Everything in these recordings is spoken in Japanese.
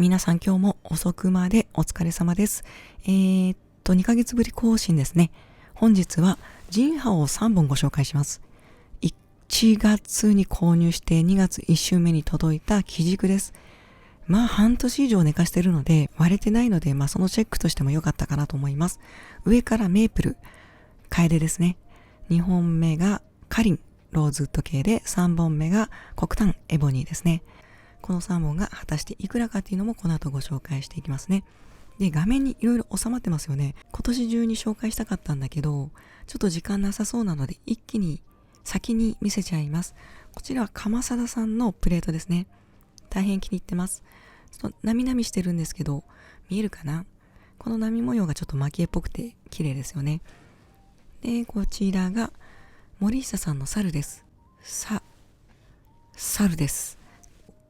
皆さん今日も遅くまでお疲れ様です。2ヶ月ぶり更新ですね。本日はジンハオを3本ご紹介します。1月に購入して2月1週目に届いた生軸です。半年以上寝かしてるので割れてないので、そのチェックとしても良かったかなと思います。上からメープル、楓ですね。2本目がカリン、ローズウッド系で3本目が黒炭、エボニーですね。この3本が果たしていくらかっていうのもこの後ご紹介していきますね。で、画面にいろいろ収まってますよね。今年中に紹介したかったんだけど、ちょっと時間なさそうなので一気に先に見せちゃいます。こちらは鎌貞さんのプレートですね。大変気に入ってます。ちょっとなみなみしてるんですけど、見えるかな？この波模様がちょっと蒔絵っぽくて綺麗ですよね。で、こちらが森下さんの猿です。猿です。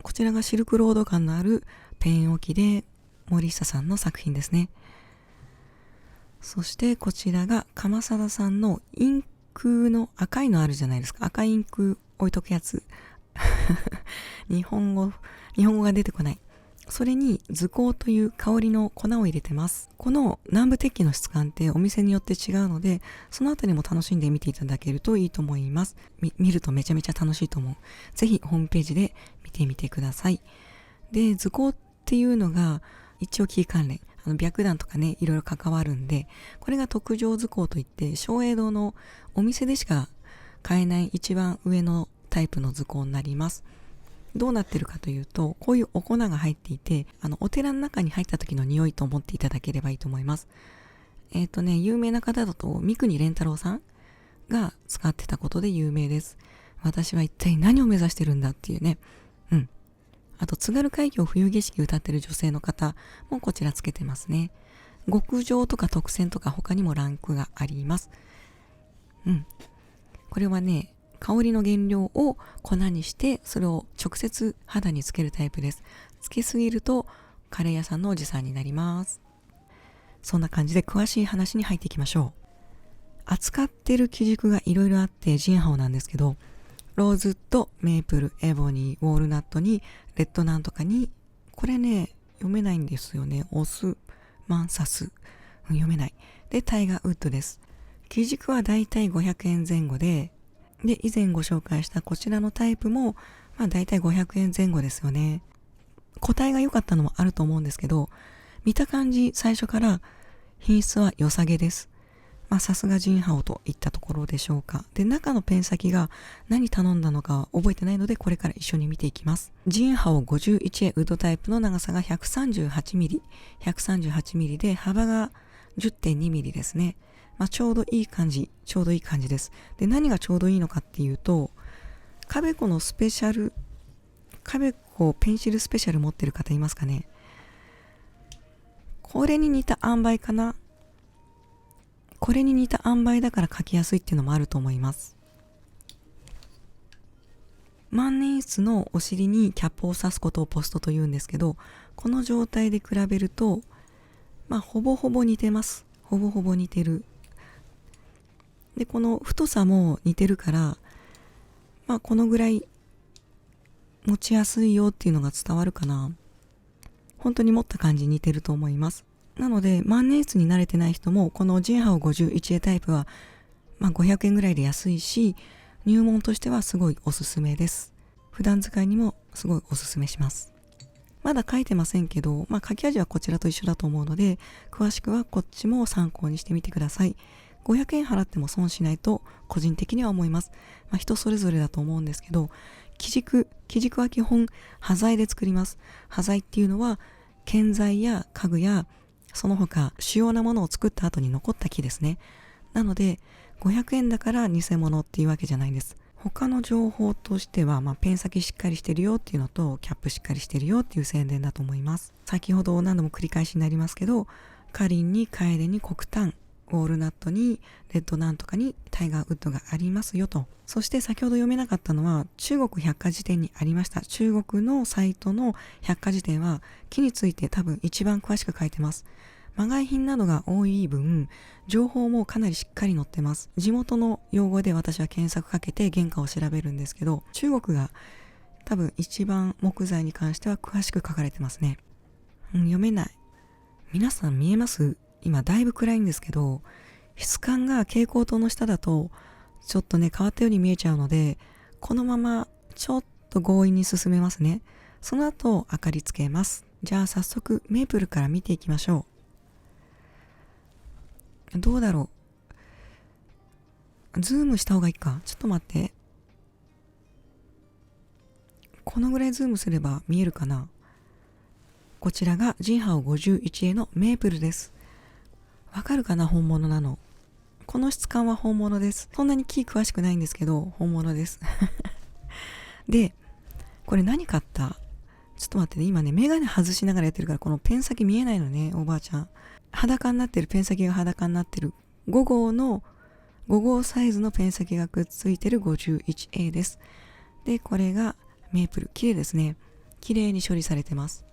こちらがシルクロード感のあるペン置きで森下さんの作品ですね。そしてこちらが鎌貞さんのインクの赤いのあるじゃないですか。赤いインク置いとくやつ。日本語が出てこない。それに図工という香りの粉を入れてます。この南部鉄器の質感ってお店によって違うので、そのあたりも楽しんで見ていただけるといいと思います。見るとめちゃめちゃ楽しいと思う。ぜひホームページで見てみてください。で、図工っていうのが一応キー関連。白檀とかね、いろいろ関わるんで、これが特上図工といって、松栄堂のお店でしか買えない一番上のタイプの図工になります。どうなってるかというと、こういうお粉が入っていて、お寺の中に入った時の匂いと思っていただければいいと思います。有名な方だと、三國連太郎さんが使ってたことで有名です。私は一体何を目指してるんだっていうね。あと、津軽海峡冬景色歌ってる女性の方もこちらつけてますね。極上とか特選とか他にもランクがあります。これはね、香りの原料を粉にしてそれを直接肌につけるタイプです。つけすぎるとカレー屋さんのおじさんになります。そんな感じで詳しい話に入っていきましょう。扱ってる基軸がいろいろあってジンハオなんですけど、ローズとメープル、エボニー、ウォールナットにレッドなんとかに、これね読めないんですよね。オスマンサス、読めない。でタイガーウッドです。基軸はだいたい500円前後で、以前ご紹介したこちらのタイプも、だいたい500円前後ですよね。個体が良かったのもあると思うんですけど、見た感じ最初から品質は良さげです。さすがジンハオといったところでしょうか。で、中のペン先が何頼んだのか覚えてないので、これから一緒に見ていきます。ジンハオ 51A ウッドタイプの長さが 138mm。138mm で幅が 10.2mm ですね。ちょうどいい感じです。で、何がちょうどいいのかっていうと、カベコペンシルスペシャル持ってる方いますかね。これに似た塩梅かな。これに似た塩梅だから書きやすいっていうのもあると思います。万年筆のお尻にキャップを刺すことをポストと言うんですけど、この状態で比べると、ほぼほぼ似てます。ほぼほぼ似てる。で、この太さも似てるから、このぐらい持ちやすいよっていうのが伝わるかな。本当に持った感じ似てると思います。なので、万年筆に慣れてない人も、このジンハオ 51A タイプは、500円ぐらいで安いし、入門としてはすごいおすすめです。普段使いにもすごいおすすめします。まだ書いてませんけど、書き味はこちらと一緒だと思うので、詳しくはこっちも参考にしてみてください。500円払っても損しないと個人的には思います。人それぞれだと思うんですけど、基軸は基本端材で作ります。端材っていうのは建材や家具やその他主要なものを作った後に残った木ですね。なので500円だから偽物っていうわけじゃないんです。他の情報としては、ペン先しっかりしてるよっていうのとキャップしっかりしてるよっていう宣伝だと思います。先ほど何度も繰り返しになりますけど、カリンに楓に黒炭、ウォールナットにレッドなんとかにタイガーウッドがありますよと。そして先ほど読めなかったのは中国百科事典にありました。中国のサイトの百科事典は木について多分一番詳しく書いてます。まがい品などが多い分、情報もかなりしっかり載ってます。地元の用語で私は検索かけて原価を調べるんですけど、中国が多分一番木材に関しては詳しく書かれてますね。読めない。皆さん見えます？今だいぶ暗いんですけど、質感が蛍光灯の下だとちょっとね変わったように見えちゃうので、このままちょっと強引に進めますね。その後明かりつけます。じゃあ早速メープルから見ていきましょう。どうだろう。ズームした方がいいか。ちょっと待って。このぐらいズームすれば見えるかな。こちらがジンハオ 51A のメープルです。わかるかな、本物なの。この質感は本物です。そんなに木詳しくないんですけど、本物です。で、これ何買った？ちょっと待ってね、今ね、メガネ外しながらやってるから、このペン先見えないのね、おばあちゃん。裸になってる、ペン先が裸になってる。5号サイズのペン先がくっついてる 51A です。で、これがメープル。綺麗ですね。綺麗に処理されてます。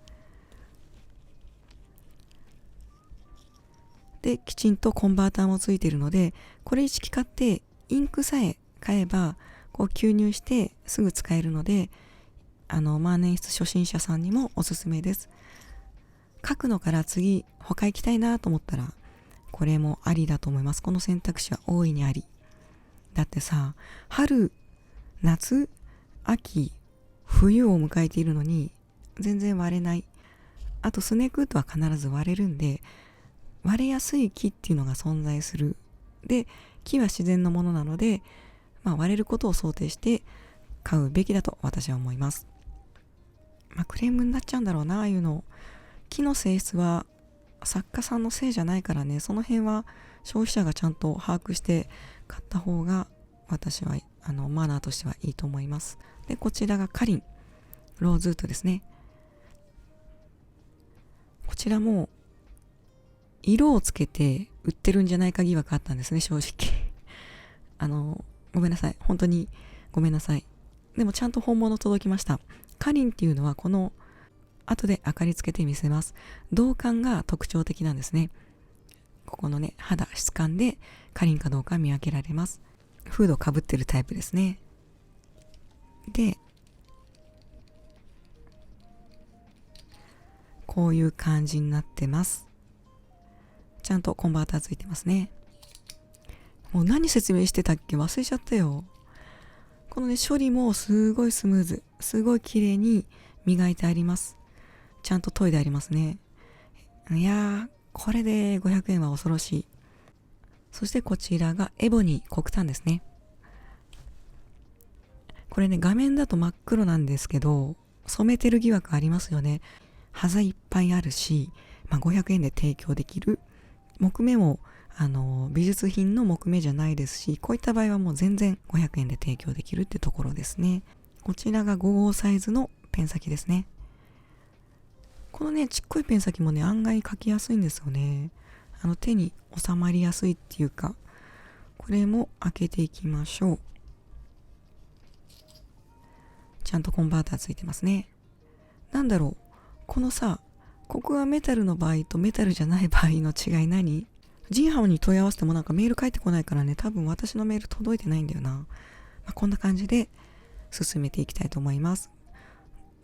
で、きちんとコンバーターもついているので、これ一式買ってインクさえ買えばこう吸入してすぐ使えるので、万年筆初心者さんにもおすすめです。書くのから次他行きたいなと思ったらこれもありだと思います。この選択肢は大いにあり。だってさ、春、夏、秋、冬を迎えているのに全然割れない。あとスネークウッドは必ず割れるんで、割れやすい木っていうのが存在する。で、木は自然のものなので、割れることを想定して買うべきだと私は思います。クレームになっちゃうんだろうな、ああいうの。木の性質は作家さんのせいじゃないからね、その辺は消費者がちゃんと把握して買った方が私はマナーとしてはいいと思います。で、こちらがカリン、ローズウッドですね。こちらも色をつけて売ってるんじゃないか疑惑あったんですね、正直。ごめんなさい。本当にごめんなさい。でもちゃんと本物届きました。カリンっていうのはこの後で明かりつけてみせます。銅管が特徴的なんですね。ここのね、肌、質感でカリンかどうか見分けられます。フードをかぶってるタイプですね。で、こういう感じになってます。ちゃんとコンバーターついてますね。もう何説明してたっけ、忘れちゃったよ。このね、処理もすごいスムーズ。すごい綺麗に磨いてあります。ちゃんと研いでありますね。いやー、これで500円は恐ろしい。そしてこちらがエボニー黒炭ですね。これね、画面だと真っ黒なんですけど、染めてる疑惑ありますよね。端いっぱいあるし、500円で提供できる。木目も美術品の木目じゃないですし、こういった場合はもう全然500円で提供できるってところですね。こちらが5号サイズのペン先ですね。このね、ちっこいペン先もね、案外書きやすいんですよね。手に収まりやすいっていうか、これも開けていきましょう。ちゃんとコンバーターついてますね。なんだろう、このさ、ここがメタルの場合とメタルじゃない場合の違い何？ジンハオに問い合わせてもなんかメール返ってこないからね、多分私のメール届いてないんだよな。こんな感じで進めていきたいと思います。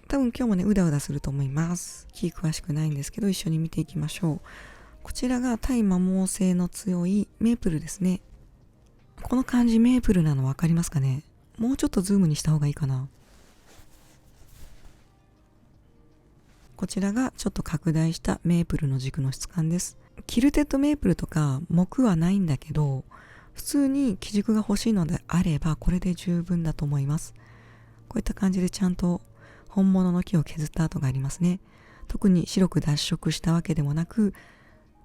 多分今日もね、うだうだすると思います。木詳しくないんですけど、一緒に見ていきましょう。こちらが耐摩耗性の強いメープルですね。この感じメープルなの分かりますかね？もうちょっとズームにした方がいいかな。こちらがちょっと拡大したメープルの軸の質感です。キルテッドメープルとか木はないんだけど、普通に基軸が欲しいのであればこれで十分だと思います。こういった感じでちゃんと本物の木を削った跡がありますね。特に白く脱色したわけでもなく、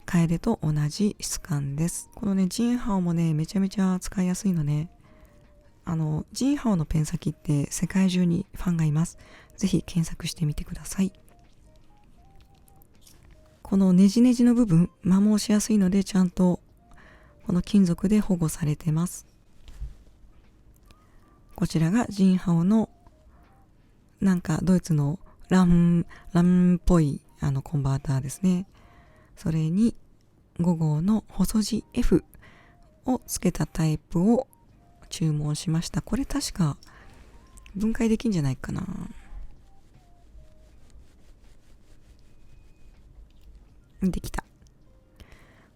楓と同じ質感です。このね、ジンハオもね、めちゃめちゃ使いやすいのね。ジンハオのペン先って世界中にファンがいます。ぜひ検索してみてください。このネジネジの部分、摩耗しやすいのでちゃんとこの金属で保護されてます。こちらがジンハオのなんかドイツのランっぽいコンバーターですね。それに5号の細字 F をつけたタイプを注文しました。これ確か分解できんじゃないかな。できた。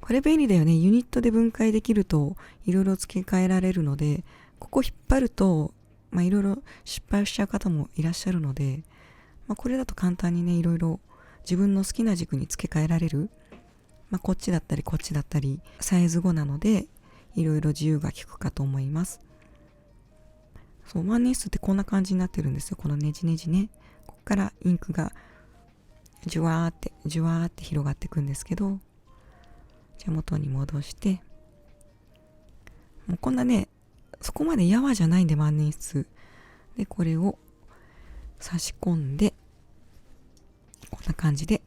これ便利だよね。ユニットで分解できるといろいろ付け替えられるので、ここ引っ張るといろいろ失敗しちゃう方もいらっしゃるので、これだと簡単にね、いろいろ自分の好きな軸に付け替えられる。こっちだったりこっちだったりサイズ5なのでいろいろ自由が利くかと思います。そう、万年筆ってこんな感じになってるんですよ。このネジネジね。こっからインクがジュワーって広がっていくんですけど、じゃあ元に戻して、もうこんなね、そこまでやわじゃないんで万年筆で、これを差し込んで、こんな感じで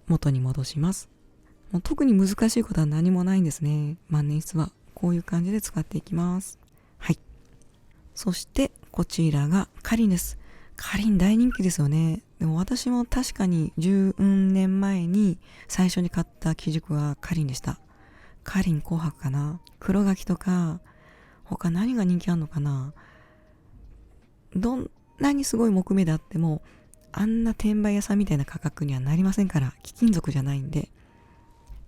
元に戻します。もう特に難しいことは何もないんですね。万年筆はこういう感じで使っていきます。はい。そしてこちらがカリンです。カリン大人気ですよね。でも私も確かに10年前に最初に買った基軸はカリンでした。カリン紅白かな。黒柿とか他何が人気あんのかな。どんなにすごい木目であってもあんな転売屋さんみたいな価格にはなりませんから、貴金属じゃないんで。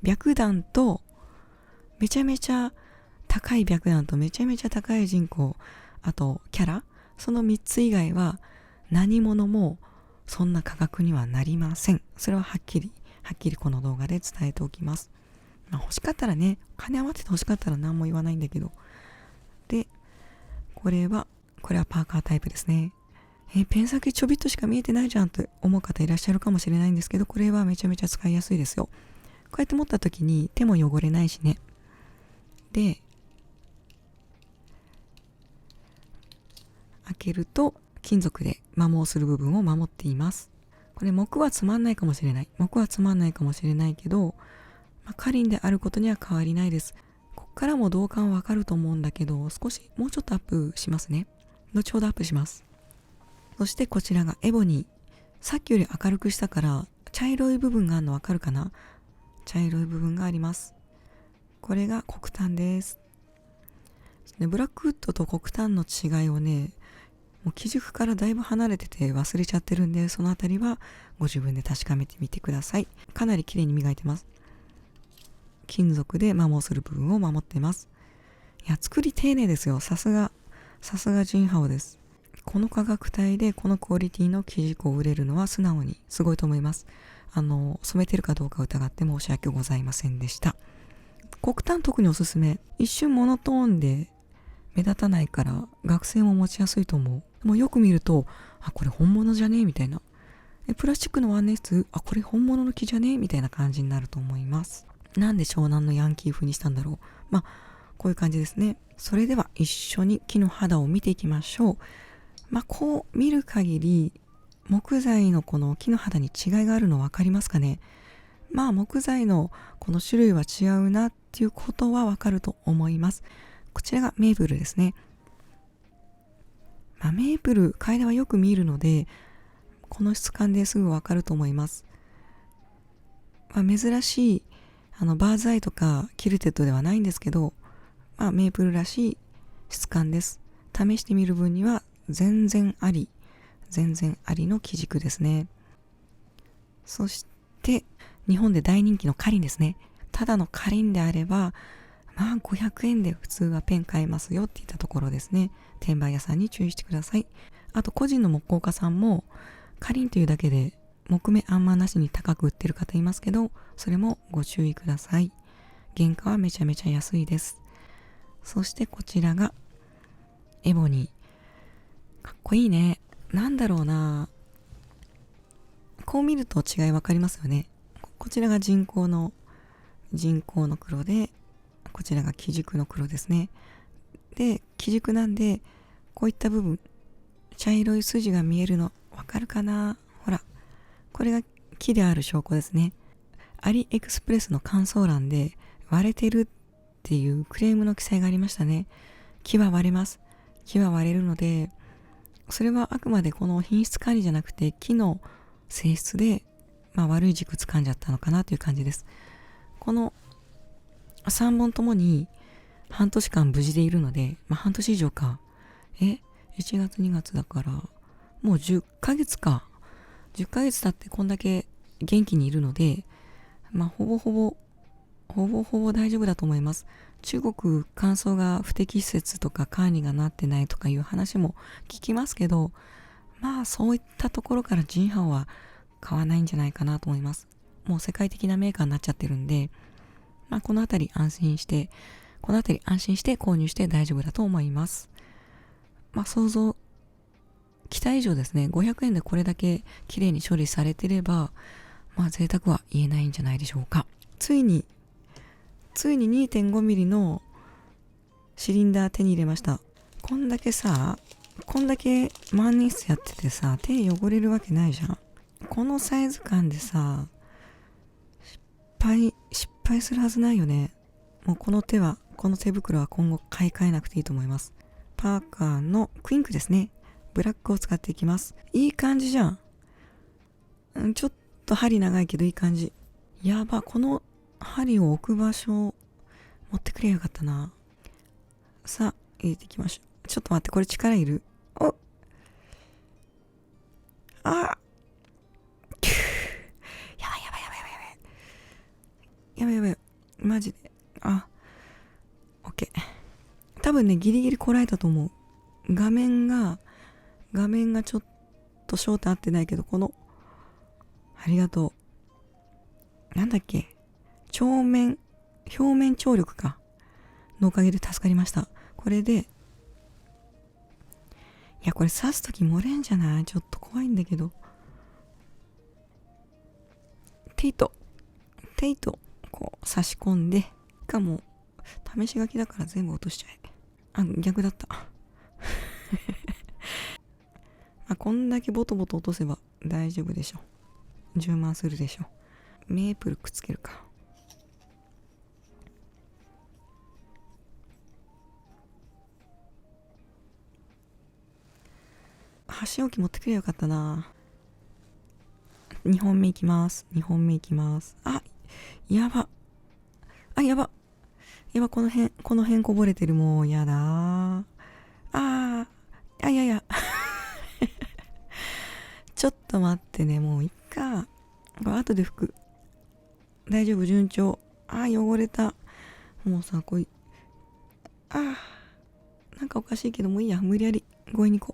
白檀とめちゃめちゃ高い白檀とめちゃめちゃ高い人工、あとキャラ、その3つ以外は何者もそんな価格にはなりません。それははっきりこの動画で伝えておきます。欲しかったらね、金余ってて欲しかったら何も言わないんだけど。で、これはパーカータイプですね。ペン先ちょびっとしか見えてないじゃんと思う方いらっしゃるかもしれないんですけど、これはめちゃめちゃ使いやすいですよ。こうやって持った時に手も汚れないしね。で、開けると金属で摩耗する部分を守っています。これ木はつまんないかもしれないけど、カリンであることには変わりないです。こっからも同感わかると思うんだけど、少しもうちょっとアップしますね。後ほどアップします。そしてこちらがエボニー。さっきより明るくしたから茶色い部分があるのわかるかな。茶色い部分があります。これが黒炭です。ブラックウッドと黒炭の違いをね、もう基軸からだいぶ離れてて忘れちゃってるんで、そのあたりはご自分で確かめてみてください。かなり綺麗に磨いてます。金属で摩耗する部分を守ってます。いや、作り丁寧ですよ。さすがジンハオです。この価格帯でこのクオリティの生軸を売れるのは素直にすごいと思います。染めてるかどうか疑って申し訳ございませんでした。黒炭特におすすめ。一瞬モノトーンで目立たないから学生も持ちやすいと思う。もうよく見ると、これ本物じゃねえみたいな。プラスチックの万年筆、これ本物の木じゃねえみたいな感じになると思います。なんで湘南のヤンキー風にしたんだろう。こういう感じですね。それでは一緒に木の肌を見ていきましょう。こう見る限り木材のこの木の肌に違いがあるの分かりますかね。木材のこの種類は違うなっていうことは分かると思います。こちらがメープルですね。メープル、楓はよく見るので、この質感ですぐ分かると思います。珍しいバーズアイとかキルテッドではないんですけど、メープルらしい質感です。試してみる分には全然ありの基軸ですね。そして日本で大人気のカリンですね。ただのカリンであれば500円で普通はペン買えますよっていったところですね。転売屋さんに注意してください。あと個人の木工家さんもカリンというだけで木目あんまなしに高く売ってる方いますけど、それもご注意ください。原価はめちゃめちゃ安いです。そしてこちらがエボニー。かっこいいね。なんだろうな。こう見ると違いわかりますよね。こちらが人工の黒で、こちらが基軸の黒ですね。で、基軸なんで、こういった部分、茶色い筋が見えるのわかるかな。ほら、これが木である証拠ですね。アリエクスプレスの感想欄で割れてるっていうクレームの記載がありましたね。木は割れます。木は割れるので、それはあくまでこの品質管理じゃなくて木の性質で、悪い軸掴んじゃったのかなという感じです。この3本ともに半年間無事でいるので、半年以上か。1月2月だから、もう10ヶ月か。10ヶ月経ってこんだけ元気にいるので、ほぼほぼ大丈夫だと思います。中国乾燥が不適切とか管理がなってないとかいう話も聞きますけど、そういったところからジンハオは買わないんじゃないかなと思います。もう世界的なメーカーになっちゃってるんで、このあたり安心して購入して大丈夫だと思います。期待以上ですね。500円でこれだけ綺麗に処理されてれば、贅沢は言えないんじゃないでしょうか。ついに 2.5 ミリのシリンダー手に入れました。こんだけ万年筆やっててさ、手汚れるわけないじゃん。このサイズ感でさ、失敗するはずないよね。もうこの手袋は今後買い替えなくていいと思います。パーカーのクインクですね。ブラックを使っていきます。いい感じじゃん。ちょっと針長いけどいい感じ。やば、この針を置く場所持ってくればよかったな。さあ、入れていきましょう。ちょっと待って、これ力いる？おあやばい。マジで。オッケー。多分ね、ギリギリこらえたと思う。画面がちょっと焦点合ってないけど、ありがとう。なんだっけ？表面張力か。のおかげで助かりました。これで、これ刺すとき漏れんじゃない？ちょっと怖いんだけど。テイト、こう差し込んで、試し書きだから全部落としちゃえ。逆だった。こんだけボトボト落とせば大丈夫でしょ。充満するでしょ。メープルくっつけるか。箸置き持ってくればよかったな。2本目いきます。やば。この辺こぼれてる。もうやだ。いや。ちょっと待ってね、もういっか。これ後で拭く。大丈夫、順調。汚れた。もうさ、なんかおかしいけど、もういいや。無理やり強引にこ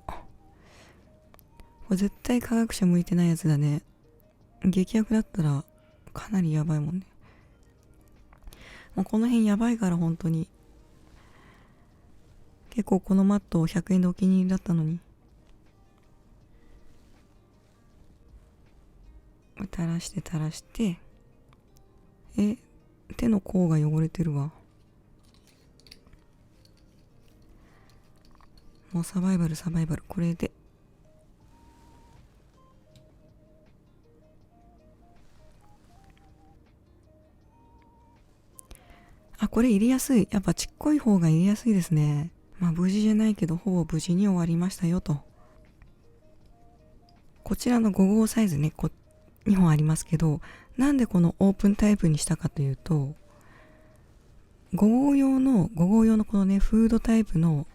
れ絶対科学者向いてないやつだね。劇薬だったらかなりやばいもんね。もうこの辺やばいから本当に。結構このマット100円でお気に入りだったのに。垂らして。手の甲が汚れてるわ。もうサバイバル。これで。これ入れやすい。やっぱちっこい方が入れやすいですね。無事じゃないけど、ほぼ無事に終わりましたよと。こちらの5号サイズね、2本ありますけど、なんでこのオープンタイプにしたかというと、5号用のこのね、フードタイプの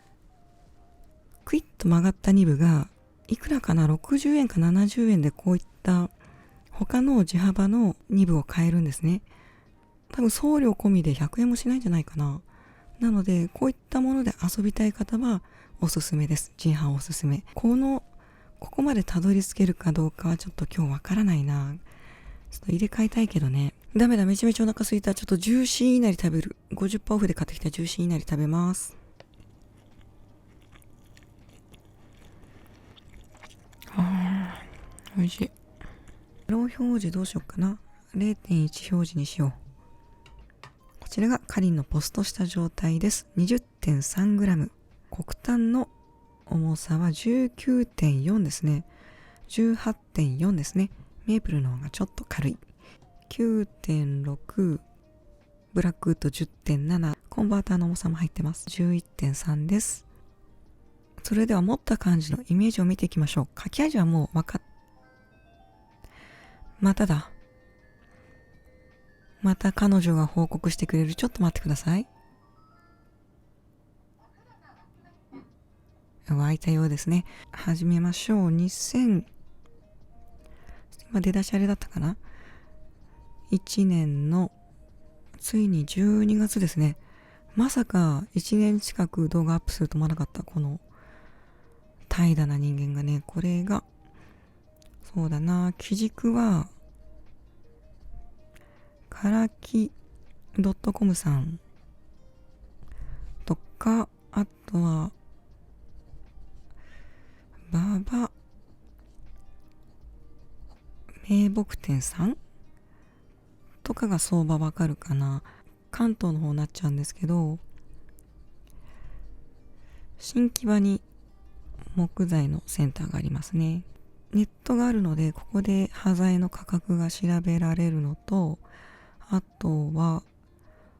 クイッと曲がったニブが、いくらかな、60円か70円でこういった他の自幅のニブを買えるんですね。多分送料込みで100円もしないんじゃないかな。なので、こういったもので遊びたい方はおすすめです。ジンハンおすすめ。ここまでたどり着けるかどうかはちょっと今日わからないな。ちょっと入れ替えたいけどね。ダメだ、めちゃめちゃお腹すいた。ちょっとジューシーいなり食べる。50% オフで買ってきたジューシーいなり食べます。美味しい。ロー表示どうしようかな。0.1 表示にしよう。こちらがカリンのポストした状態です。20.3g。黒炭の重さは 19.4 ですね。18.4 ですね。メープルの方がちょっと軽い。9.6。ブラックウッド 10.7。コンバーターの重さも入ってます。11.3 です。それでは持った感じのイメージを見ていきましょう。書き味はもうまた彼女が報告してくれる。ちょっと待ってください。湧いたようですね。始めましょう。2000出だしあれだったかな。1年のついに12月ですね。まさか1年近く動画アップすると思わなかった。この怠惰な人間がね。これがそうだな、基軸はからき .com さんとか、あとは馬場名木店さんとかが相場わかるかな。関東の方になっちゃうんですけど、新木場に木材のセンターがありますね。ネットがあるので、ここで端材の価格が調べられるのと、あとは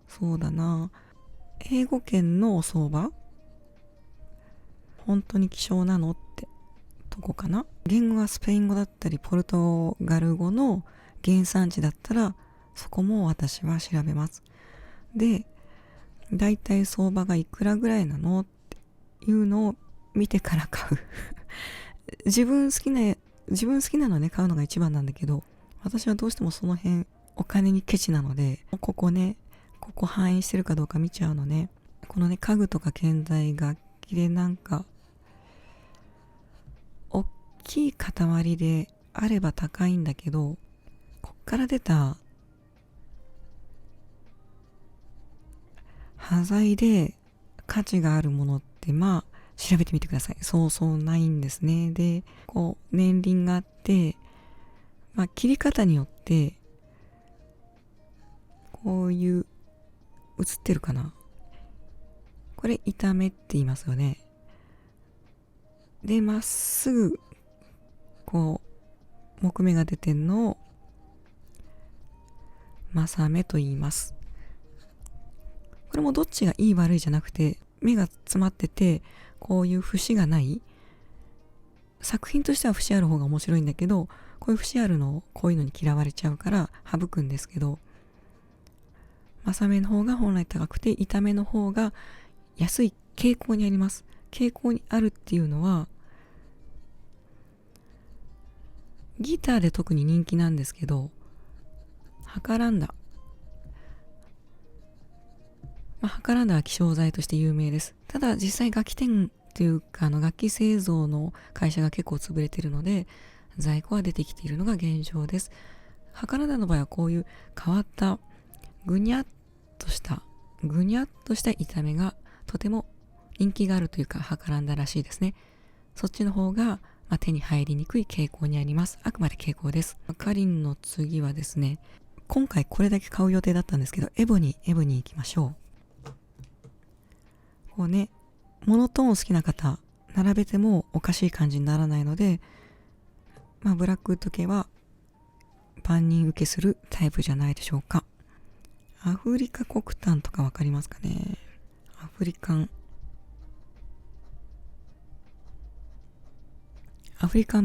そうだな、英語圏のお相場、本当に希少なのってとこかな。言語がスペイン語だったりポルトガル語の原産地だったら、そこも私は調べます。で、だいたい相場がいくらぐらいなのっていうのを見てから買う自分好きなのね、買うのが一番なんだけど、私はどうしてもその辺お金にケチなので、ここ反映してるかどうか見ちゃうのね。このね、家具とか建材楽器でなんか大きい塊であれば高いんだけど、こっから出た端材で価値があるものって調べてみてください。そうそうないんですね。で、年輪があって、切り方によってこういう映ってるかな。これ板目って言いますよね。で、まっすぐ木目が出てんのを正目と言います。これもどっちがいい悪いじゃなくて、目が詰まっててこういう節がない、作品としては節ある方が面白いんだけど、こういう節あるのこういうのに嫌われちゃうから省くんですけど、正目の方が本来高くて板目の方が安い傾向にあります。傾向にあるっていうのはギターで特に人気なんですけど、ハカランダ、ハカランダは希少材として有名です。ただ実際楽器店っていうか楽器製造の会社が結構潰れてるので、在庫は出てきているのが現状です。ハカランダの場合はこういう変わったぐにゃっとした板目がとても人気があるというか、ハカランダらしいですね。そっちの方が手に入りにくい傾向にあります。あくまで傾向です。カリンの次はですね、今回これだけ買う予定だったんですけど、エボニー行きましょう。モノトーン好きな方、並べてもおかしい感じにならないので、ブラックウッド系は万人受けするタイプじゃないでしょうか。アフリカ黒炭とかわかりますかね。アフリカン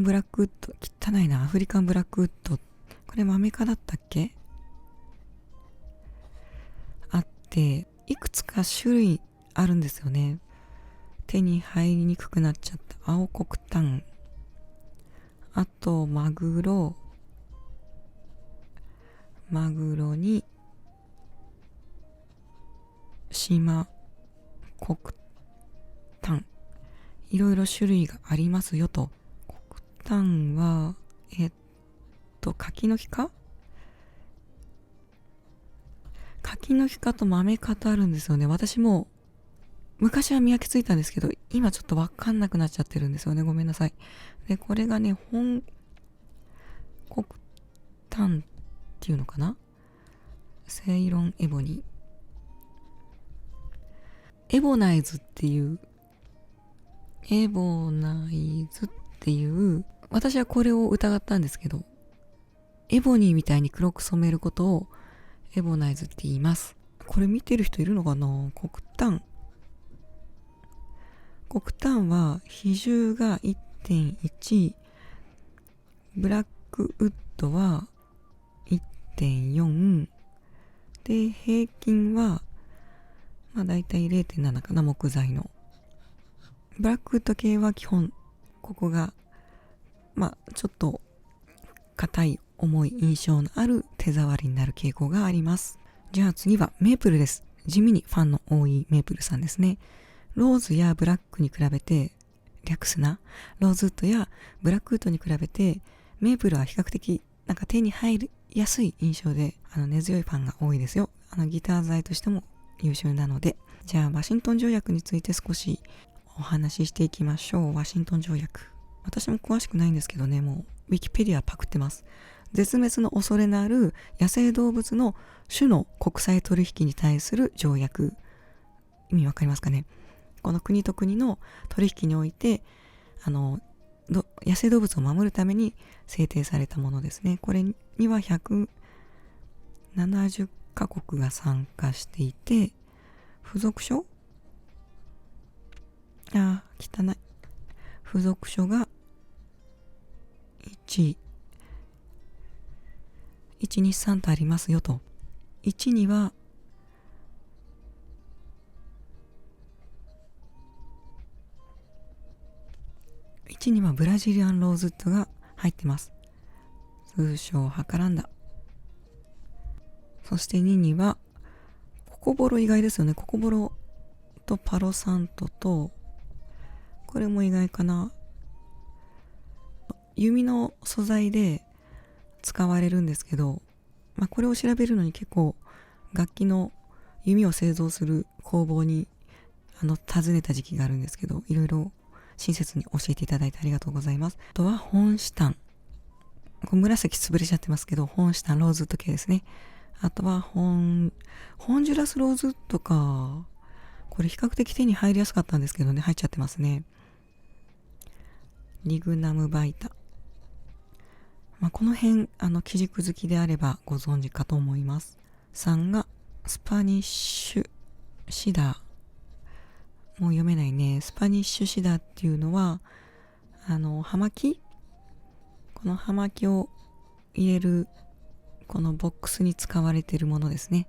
ブラックウッド、汚いな。アフリカンブラックウッド、これマメ科だったっけ、あって、いくつか種類あるんですよね。手に入りにくくなっちゃった青黒炭、あとマグロに島黒炭、いろいろ種類がありますよと。黒炭は柿の木かと豆科とあるんですよね。私も昔は見分けついたんですけど、今ちょっとわかんなくなっちゃってるんですよね。ごめんなさい。で、これがね、本黒炭っていうのかな、セイロンエボニー。エボナイズっていう、私はこれを疑ったんですけど、エボニーみたいに黒く染めることをエボナイズって言います。これ見てる人いるのかな。黒炭は比重が 1.1、 ブラックウッドは 1.4 で、平均はだいたい 0.7 かな。木材のブラックウッド系は基本ここがちょっと硬い重い印象のある手触りになる傾向があります。じゃあ次はメープルです。地味にファンの多いメープルさんですね。ローズやブラックに比べて、略すな、ローズウッドやブラックウッドに比べてメープルは比較的なんか手に入りやすい印象で、根強いファンが多いですよ。ギター材としても優秀なので。じゃあワシントン条約について少しお話ししていきましょう。ワシントン条約、私も詳しくないんですけどね、もうウィキペディアパクってます。絶滅の恐れのある野生動物の種の国際取引に対する条約。意味わかりますかね。この国と国の取引において野生動物を守るために制定されたものですね。これには170カ国が参加していて、付属書汚い。付属書が123とありますよと。1にはブラジリアンローズウッドが入ってます。通称ハカランダ。そして2にはココボロ、意外ですよね。ココボロとパロサントと、これも意外かな。弓の素材で使われるんですけど、これを調べるのに結構楽器の弓を製造する工房に訪ねた時期があるんですけど、いろいろ親切に教えていただいてありがとうございます。あとは本シタン、紫潰れちゃってますけど、本シタンローズウッド系ですね。あとはホンジュラスローズウッドか。これ比較的手に入りやすかったんですけどね、入っちゃってますね。リグナムバイタ、この辺基軸好きであればご存知かと思います。3がスパニッシュシダー、もう読めないね。スパニッシュシダーっていうのは葉巻、この葉巻を入れるこのボックスに使われているものですね。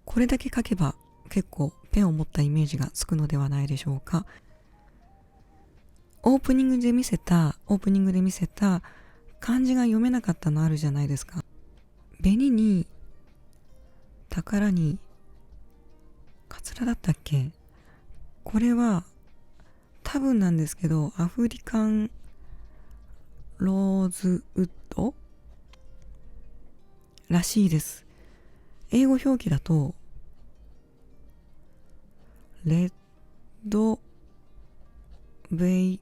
これだけ書けば結構ペンを持ったイメージがつくのではないでしょうか。オープニングで見せた漢字が読めなかったのあるじゃないですか。紅に宝にカツラだったっけ。これは多分なんですけど、アフリカンローズウッドらしいです。英語表記だとレッドベイ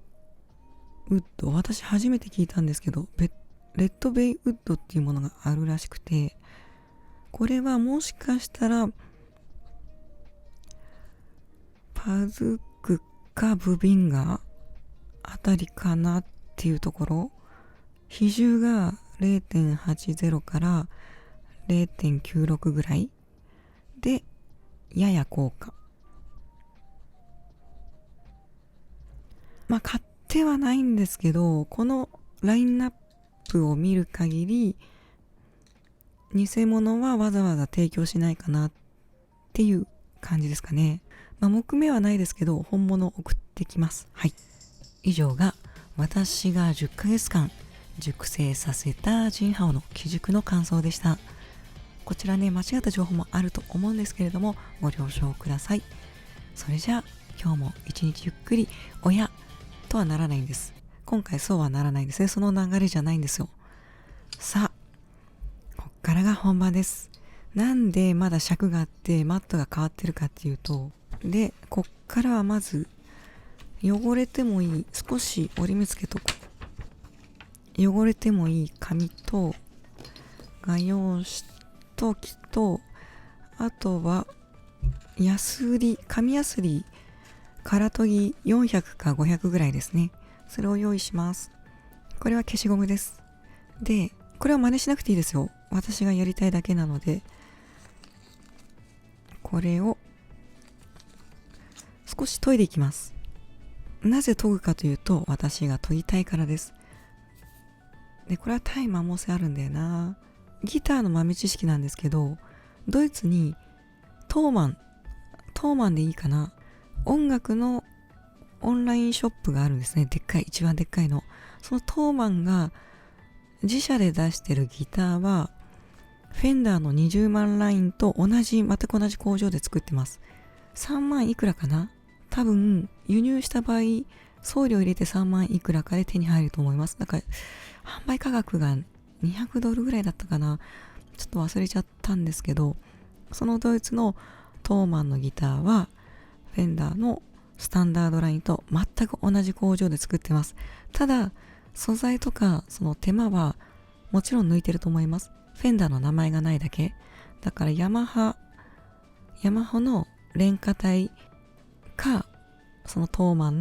ウッド、私初めて聞いたんですけど、レッドベイウッドっていうものがあるらしくて、これはもしかしたらパズクかブビンガあたりかなっていうところ。比重が 0.80 から0.96 ぐらいで、やや高価。買ってはないんですけど、このラインナップを見る限り偽物はわざわざ提供しないかなっていう感じですかね。木目はないですけど本物を送ってきます。はい、以上が私が10ヶ月間熟成させたジンハオの基軸の感想でした。こちらね、間違った情報もあると思うんですけれどもご了承ください。それじゃあ今日も一日ゆっくりおやとはならないんです。今回そうはならないんですね。その流れじゃないんですよ。さあ、こっからが本番です。なんでまだ尺があってマットが変わってるかっていうと、でこっからはまず汚れてもいい、少し折り目つけとこう。汚れてもいい紙と画用紙と木と、あとはヤスリ、紙ヤスリ、空研ぎ400か500ぐらいですね。それを用意します。これは消しゴムです。でこれは真似しなくていいですよ。私がやりたいだけなので、これを少し研いでいきます。なぜ研ぐかというと、私が研ぎたいからです。でこれは対摩耗性あるんだよな。ギターの豆知識なんですけど、ドイツにトーマンでいいかな、音楽のオンラインショップがあるんですね。でっかい、一番でっかいの。そのトーマンが自社で出してるギターはフェンダーの20万ラインと全く同じ工場で作ってます。3万いくらかな、多分輸入した場合送料入れて3万いくらかで手に入ると思います。だから販売価格が200ドルぐらいだったかな、ちょっと忘れちゃったんですけど、そのドイツのトーマンのギターはフェンダーのスタンダードラインと全く同じ工場で作ってます。ただ素材とかその手間はもちろん抜いてると思います。フェンダーの名前がないだけだから、ヤマハの廉価体か、そのトーマ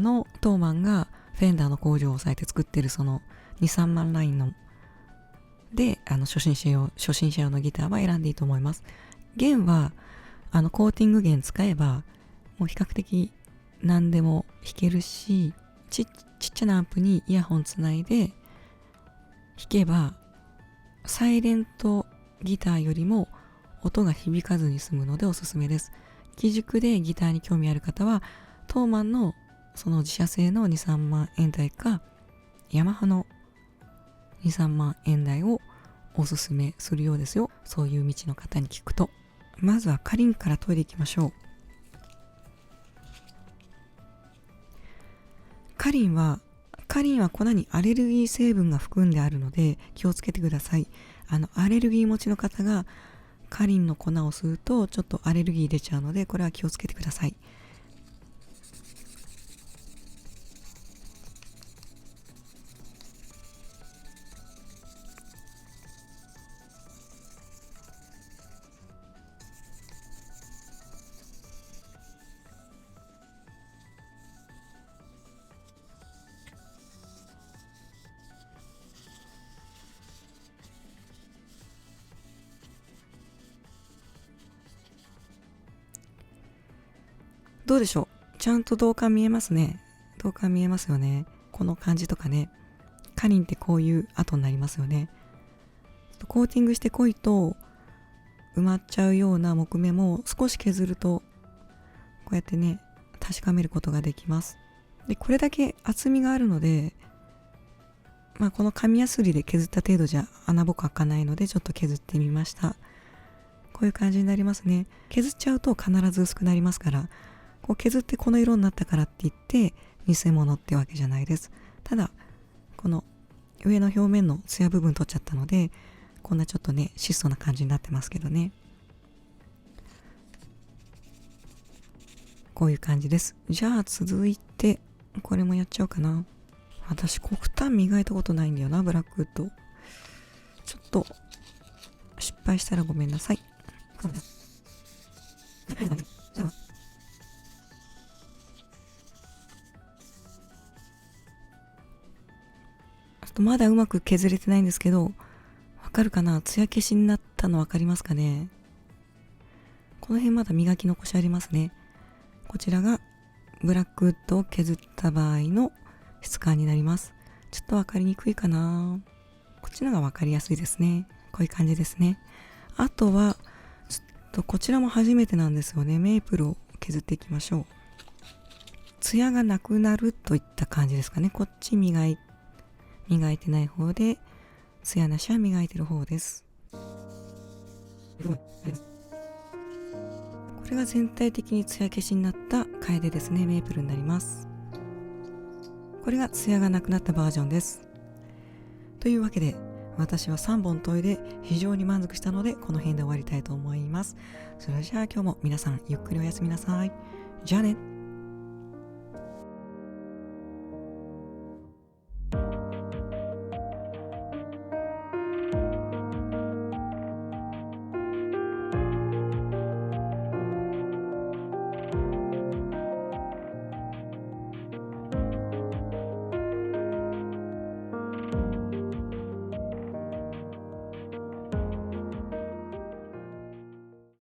ンがフェンダーの工場を抑えて作ってるその 2,3 万ラインので、初心者用のギターは選んでいいと思います。弦はコーティング弦使えばもう比較的何でも弾けるし、ちっちゃなアンプにイヤホンつないで弾けばサイレントギターよりも音が響かずに済むのでおすすめです。基軸でギターに興味ある方はトーマンのその自社製の 2,3 万円台かヤマハの 2,3 万円台をおすすめするようですよ。そういう道の方に聞くと。まずはカリンから研いでいきましょう。カリンは粉にアレルギー成分が含んであるので気をつけてください。アレルギー持ちの方がカリンの粉を吸うとちょっとアレルギー出ちゃうので、これは気をつけてください。どうでしょう、ちゃんと銅管見えますね。銅管見えますよね。この感じとかね、カリンってこういう跡になりますよね。コーティングしてこいと埋まっちゃうような木目も少し削るとこうやってね確かめることができます。でこれだけ厚みがあるので、この紙やすりで削った程度じゃ穴ぼこ開かないのでちょっと削ってみました。こういう感じになりますね。削っちゃうと必ず薄くなりますから、こう削ってこの色になったからって言って偽物ってわけじゃないです。ただこの上の表面のツヤ部分取っちゃったのでこんなちょっとね質素な感じになってますけどね。こういう感じです。じゃあ続いてこれもやっちゃおうかな。私黒炭磨いたことないんだよな、ブラックウッド。ちょっと失敗したらごめんなさい。まだうまく削れてないんですけど、わかるかな、艶消しになったのわかりますかね。この辺まだ磨き残しありますね。こちらがブラックウッドを削った場合の質感になります。ちょっとわかりにくいかな。こっちのがわかりやすいですね。こういう感じですね。あとはちょっとこちらも初めてなんですよね。メープルを削っていきましょう。艶がなくなるといった感じですかね。こっち磨いてない方で、艶なしは磨いてる方です。これが全体的に艶消しになった楓ですね。メープルになります。これが艶がなくなったバージョンです。というわけで私は3本研いで非常に満足したのでこの辺で終わりたいと思います。それじゃあ今日も皆さんゆっくりおやすみなさい。じゃあね。